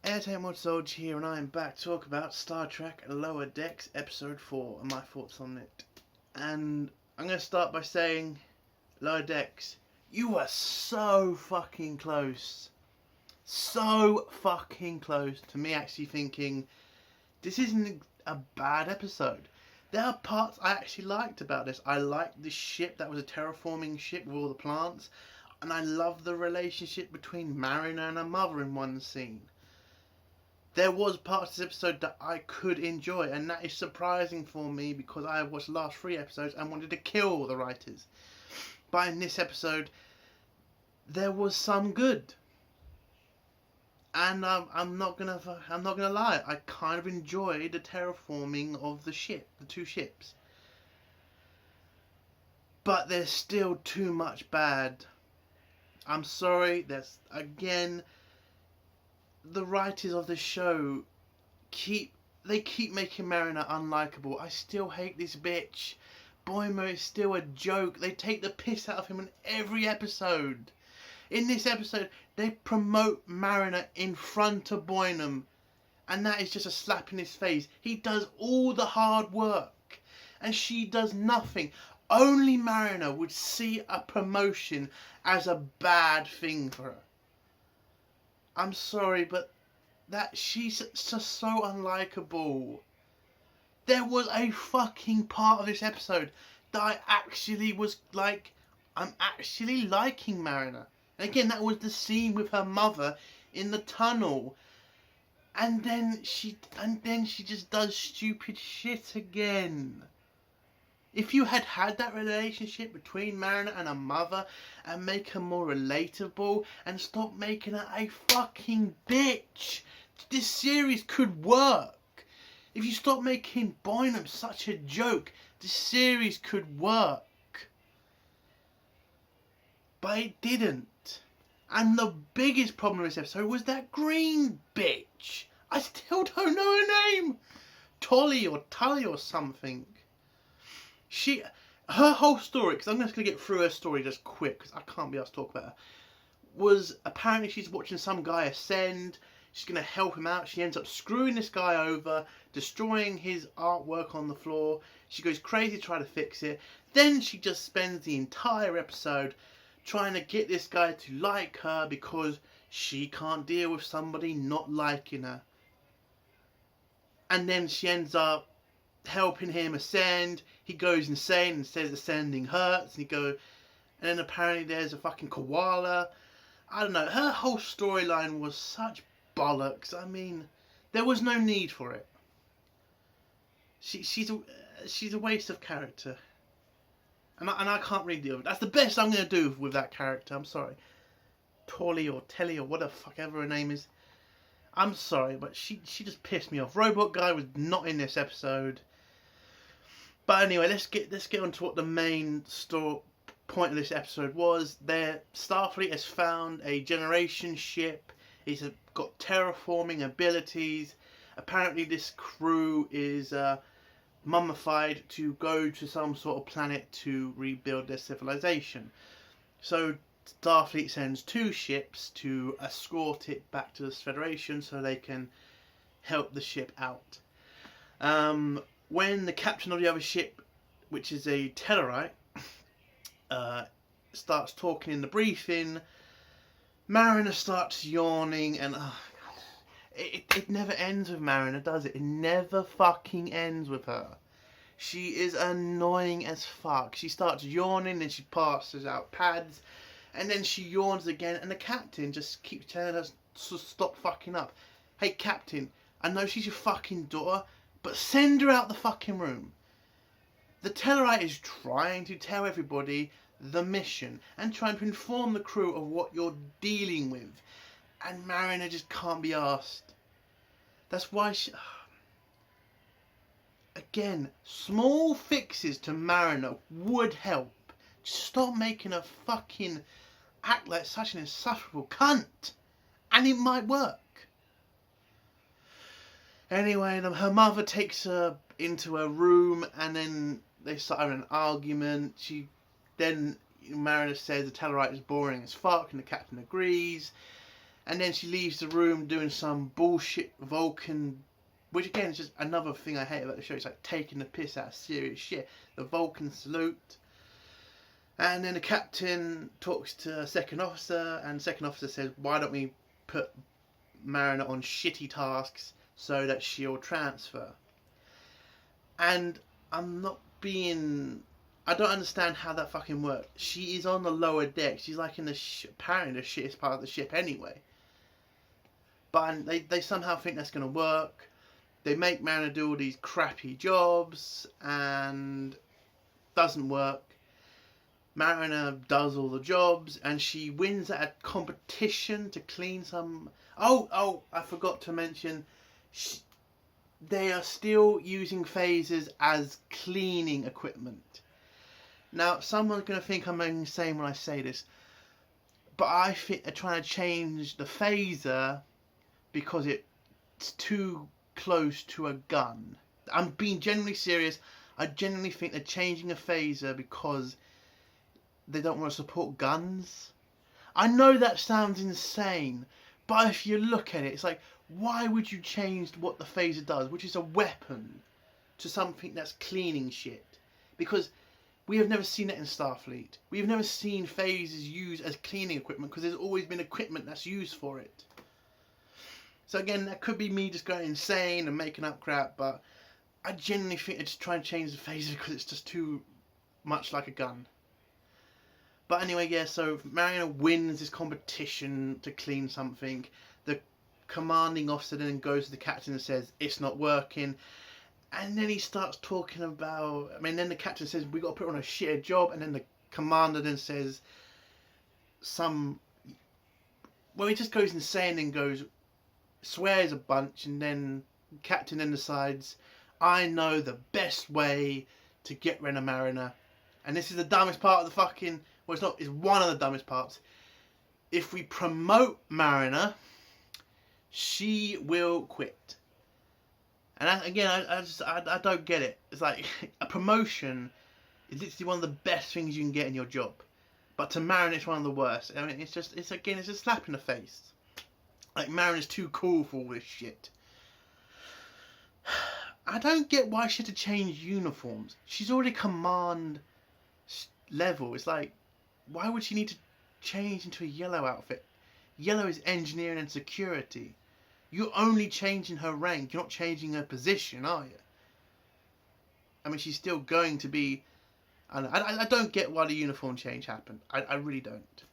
Airtime Soldier here, and I am back to talk about Star Trek Lower Decks Episode 4 and my thoughts on it. And I'm going to start by saying, Lower Decks, you were so fucking close. So fucking close to me actually thinking, this isn't a bad episode. There are parts I actually liked about this. I liked the ship that was a terraforming ship with all the plants. And I love the relationship between Mariner and her mother in one scene. There was parts of this episode that I could enjoy, and that is surprising for me because I watched the last 3 episodes and wanted to kill the writers. But in this episode, there was some good, and I'm not gonna lie. I kind of enjoyed the terraforming of the ship, the 2 ships. But there's still too much bad. I'm sorry. There's again. The writers of the show keep making Mariner unlikable. I still hate this bitch. Boimler is still a joke. They take the piss out of him in every episode. In this episode, they promote Mariner in front of Boimler, and that is just a slap in his face. He does all the hard work, and she does nothing. Only Mariner would see a promotion as a bad thing for her. I'm sorry, but she's just so unlikable. There was a fucking part of this episode that I actually was like, I'm actually liking Mariner. And again, that was the scene with her mother in the tunnel. And then she just does stupid shit again. If you had that relationship between Mariner and her mother and make her more relatable and stop making her a fucking bitch, this series could work. If you stop making Boimler such a joke, this series could work. But it didn't. And the biggest problem with this episode was that green bitch. I still don't know her name. Tully or something. Her whole story, because I'm just going to get through her story just quick, because I can't be asked to talk about her, was apparently she's watching some guy ascend, she's going to help him out, she ends up screwing this guy over, destroying his artwork on the floor, she goes crazy trying to fix it, then she just spends the entire episode trying to get this guy to like her because she can't deal with somebody not liking her. And then she ends up helping him ascend. He goes insane and says ascending hurts, and then apparently there's a fucking koala. I don't know, her whole storyline was such bollocks. I mean, there was no need for it. She's a waste of character, and I can't really deal with it. That's the best I'm going to do with that character. I'm sorry, Tully or Telly or whatever the fuck ever her name is. I'm sorry, but she just pissed me off. Robot Guy was not in this episode. But anyway, let's get on to what the main point of this episode was. Starfleet has found a generation ship. It's got terraforming abilities. Apparently this crew is mummified to go to some sort of planet to rebuild their civilization. So Starfleet sends 2 ships to escort it back to the Federation so they can help the ship out. When the captain of the other ship, which is a Tellarite, starts talking in the briefing, Mariner starts yawning, and it never ends with Mariner, does it? It never fucking ends with her. She is annoying as fuck. She starts yawning, and she passes out pads, and then she yawns again, and the captain just keeps telling her to stop fucking up. Hey, captain, I know she's your fucking daughter, but send her out the fucking room. The Tellarite is trying to tell everybody the mission and trying to inform the crew of what you're dealing with. And Mariner just can't be asked. That's why again, small fixes to Mariner would help. Just stop making her fucking act like such an insufferable cunt. And it might work. Anyway, her mother takes her into her room, and then they start having an argument. Then Mariner says the Tellarite is boring as fuck, and the captain agrees. And then she leaves the room doing some bullshit Vulcan, which again is just another thing I hate about the show. It's like taking the piss out of serious shit. The Vulcan salute. And then the captain talks to a second officer, and the second officer says, why don't we put Mariner on shitty tasks so that she'll transfer? And I'm not being... I don't understand how that fucking works. She is on the lower deck. She's like in the apparently the shittest part of the ship anyway. But they somehow think that's going to work. They make Mariner do all these crappy jobs and doesn't work. Mariner does all the jobs and she wins at a competition to clean some... Oh, I forgot to mention, they are still using phasers as cleaning equipment. Now, someone's going to think I'm insane when I say this, but I think they're trying to change the phaser because it's too close to a gun. I'm being genuinely serious. I genuinely think they're changing a phaser because they don't want to support guns. I know that sounds insane, but if you look at it, it's like, why would you change what the phaser does, which is a weapon, to something that's cleaning shit? Because we have never seen it in Starfleet. We have never seen phasers used as cleaning equipment because there's always been equipment that's used for it. So again, that could be me just going insane and making up crap, but I genuinely think they're just trying to change the phaser because it's just too much like a gun. But anyway, yeah, so Mariner wins this competition to clean something. The commanding officer then goes to the captain and says, it's not working. And then he starts talking about... then the captain says, we got to put her on a shitty job. And then the commander then says he just goes insane and swears a bunch. And then the captain then decides, I know the best way to get rid of Mariner. And this is the dumbest part of the fucking... Well, it's not. It's one of the dumbest parts. If we promote Mariner, she will quit. And I don't get it. It's like a promotion is literally one of the best things you can get in your job, but to Mariner it's one of the worst. It's a slap in the face. Like, Mariner's too cool for all this shit. I don't get why she had to change uniforms. She's already command level. It's like, why would she need to change into a yellow outfit? Yellow is engineering and security. You're only changing her rank. You're not changing her position, are you? She's still going to be... I don't get why the uniform change happened. I really don't.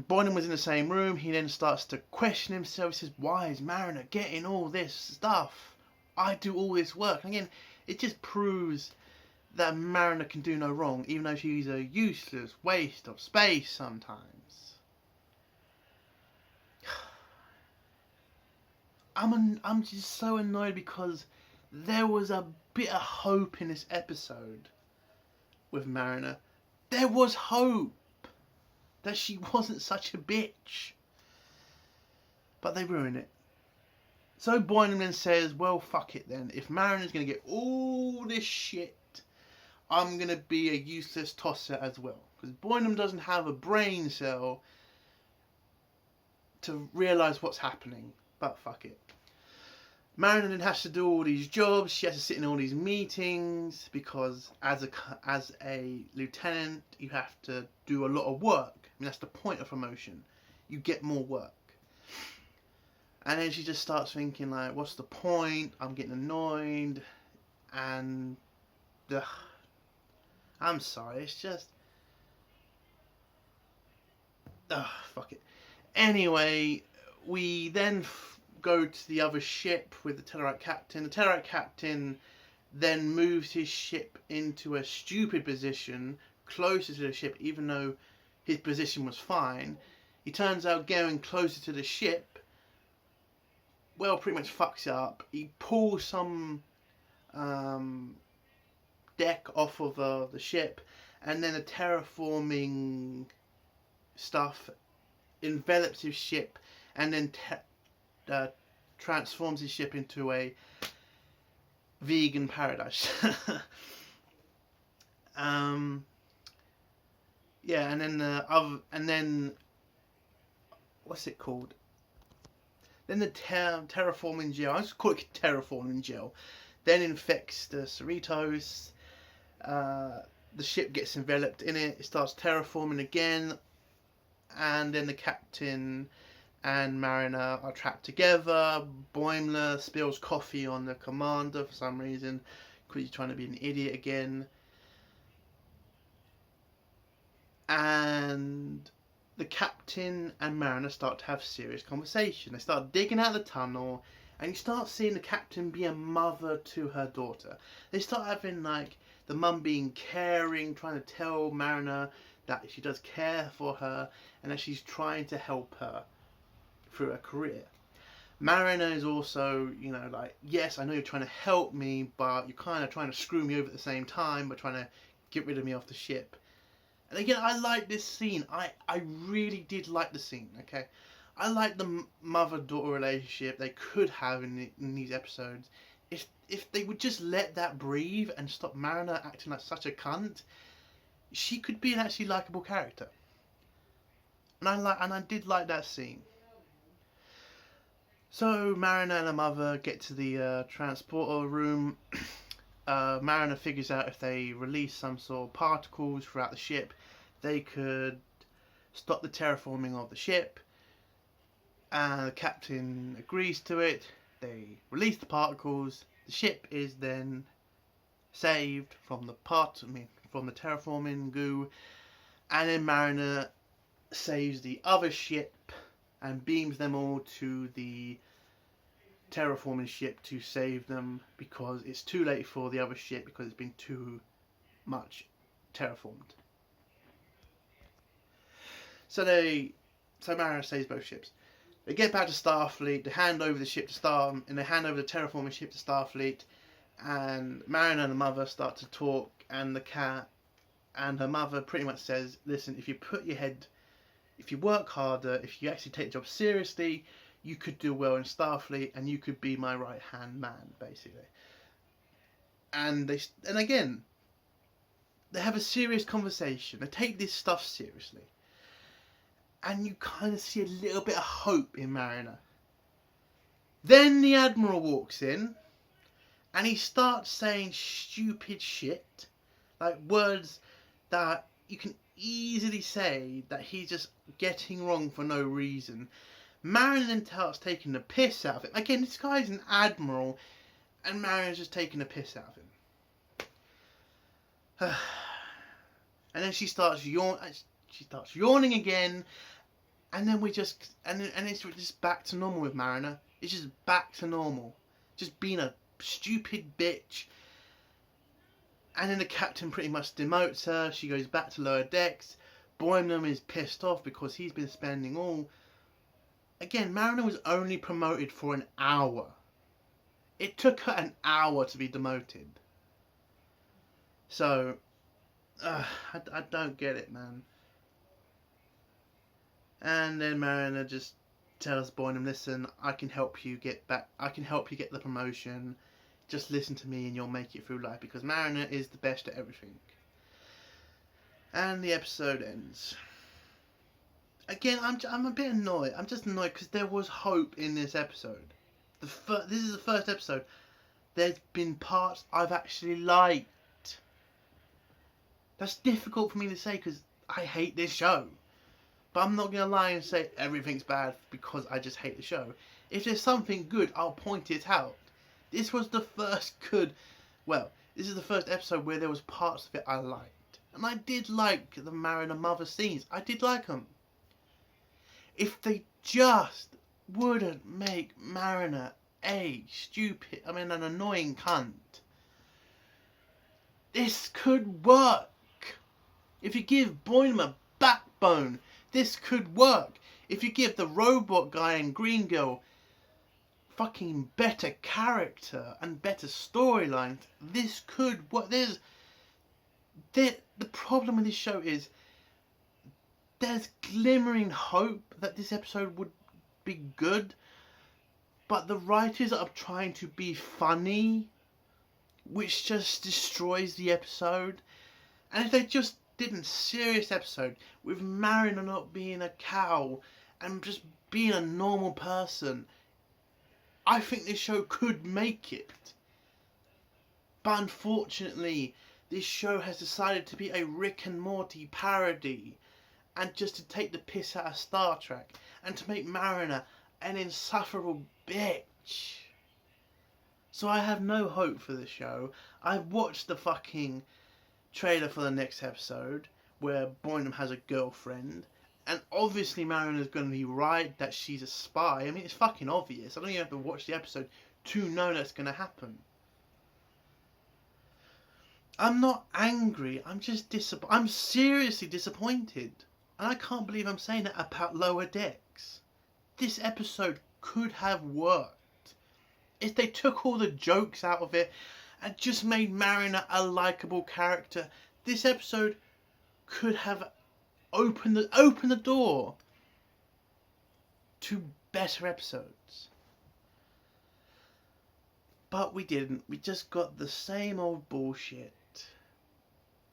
Boynton was in the same room. He then starts to question himself. He says, why is Mariner getting all this stuff? I do all this work. And again, it just proves that Mariner can do no wrong, even though she's a useless waste of space sometimes. I'm just so annoyed because there was a bit of hope in this episode with Mariner. There was hope that she wasn't such a bitch. But they ruin it. So Boynton then says, well, fuck it then. If Mariner's going to get all this shit, I'm going to be a useless tosser as well. Because Boynton doesn't have a brain cell to realise what's happening. But fuck it. Mariner then has to do all these jobs. She has to sit in all these meetings because as a lieutenant, you have to do a lot of work. That's the point of promotion. You get more work. And then she just starts thinking, like, what's the point? I'm getting annoyed. And I'm sorry, it's just... fuck it. Anyway, we then go to the other ship with the Tellarite captain. The Tellarite captain then moves his ship into a stupid position closer to the ship, even though his position was fine. He turns out going closer to the ship, well, pretty much fucks it up. He pulls some deck off of the ship, and then the terraforming stuff envelops his ship, and then transforms his ship into a vegan paradise. Yeah, and then what's it called? Then the terraforming gel, I just call it terraforming gel, then infects the Cerritos. The ship gets enveloped in it. It starts terraforming again, and then the captain and Mariner are trapped together. Boimler spills coffee on the commander for some reason, because he's trying to be an idiot again. And the captain and Mariner start to have serious conversation. They start digging out the tunnel, and you start seeing the captain be a mother to her daughter. They start having, like, the mum being caring, trying to tell Mariner that she does care for her, and that she's trying to help her through her career. Mariner is also, you know, like, yes, I know you're trying to help me, but you're kind of trying to screw me over at the same time by trying to get rid of me off the ship. And again, I like this scene. I really did like the scene, okay? I like the mother-daughter relationship they could have in these episodes. If they would just let that breathe and stop Mariner acting like such a cunt, she could be an actually likable character. And I did like that scene. So Mariner and her mother get to the transporter room. Mariner figures out if they release some sort of particles throughout the ship, they could stop the terraforming of the ship. And the captain agrees to it. They release the particles. The ship is then saved from the terraforming goo. And then Mariner saves the other ship and beams them all to the terraforming ship to save them, because it's too late for the other ship because it's been too much terraformed. So Mariner saves both ships. They get back to Starfleet, they hand over the ship to and they hand over the terraforming ship to Starfleet, and Mariner and the mother start to talk, and the cat and her mother pretty much says, listen, if you work harder, if you actually take the job seriously, you could do well in Starfleet, and you could be my right-hand man, basically. And again, they have a serious conversation. They take this stuff seriously. And you kind of see a little bit of hope in Mariner. Then the Admiral walks in, and he starts saying stupid shit, like words that you can easily say that he's just getting wrong for no reason. Mariner then starts taking the piss out of him. Again, this guy's an admiral, and Mariner's just taking the piss out of him. And then she starts yawning again, and then it's just back to normal with Mariner. It's just back to normal, just being a stupid bitch. And then the captain pretty much demotes her. She goes back to lower decks. Boimler is pissed off because he's been spending all... Again, Mariner was only promoted for an hour. It took her an hour to be demoted. So, I don't get it, man. And then Mariner just tells Boimler, listen, I can help you get back. I can help you get the promotion. Just listen to me and you'll make it through life, because Mariner is the best at everything. And the episode ends. Again, I'm a bit annoyed. I'm just annoyed because there was hope in this episode. This is the first episode. There's been parts I've actually liked. That's difficult for me to say because I hate this show. But I'm not going to lie and say everything's bad because I just hate the show. If there's something good, I'll point it out. This was the first this is the first episode where there was parts of it I liked. And I did like the Mariner mother scenes. I did like them. If they just wouldn't make Mariner an annoying cunt, this could work. If you give Boimler backbone, this could work. If you give the robot guy and Green Girl fucking better character and better storylines, this could work. The problem with this show is there's glimmering hope that this episode would be good, but the writers are trying to be funny, which just destroys the episode. And if they just did a serious episode with Mariner not being a cow and just being a normal person, I think this show could make it. But unfortunately, this show has decided to be a Rick and Morty parody, and just to take the piss out of Star Trek, and to make Mariner an insufferable bitch. So I have no hope for the show. I've watched the fucking trailer for the next episode, where Boynton has a girlfriend, and obviously Mariner's going to be right that she's a spy. I mean, it's fucking obvious. I don't even have to watch the episode to know that's going to happen. I'm not angry. I'm just disappointed. I'm seriously disappointed. And I can't believe I'm saying that about Lower Decks. This episode could have worked if they took all the jokes out of it and just made Mariner a likeable character. This episode could have opened the door to better episodes. But we didn't. We just got the same old bullshit.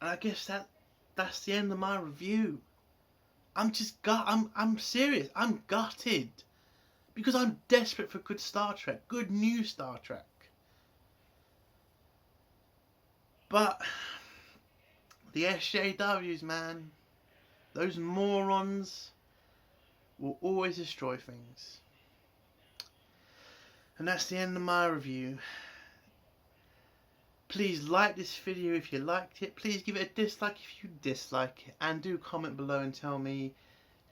And I guess that's the end of my review. I'm serious. I'm gutted. Because I'm desperate for good Star Trek. Good new Star Trek. But the SJWs, man. Those morons will always destroy things. And that's the end of my review. Please like this video if you liked it. Please give it a dislike if you dislike it. And do comment below and tell me,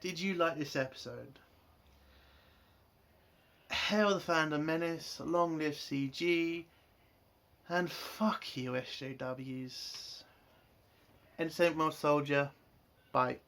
did you like this episode? Hail the Fandom Menace, long live CG, and fuck you SJWs. Entertainment World Soldier, bye.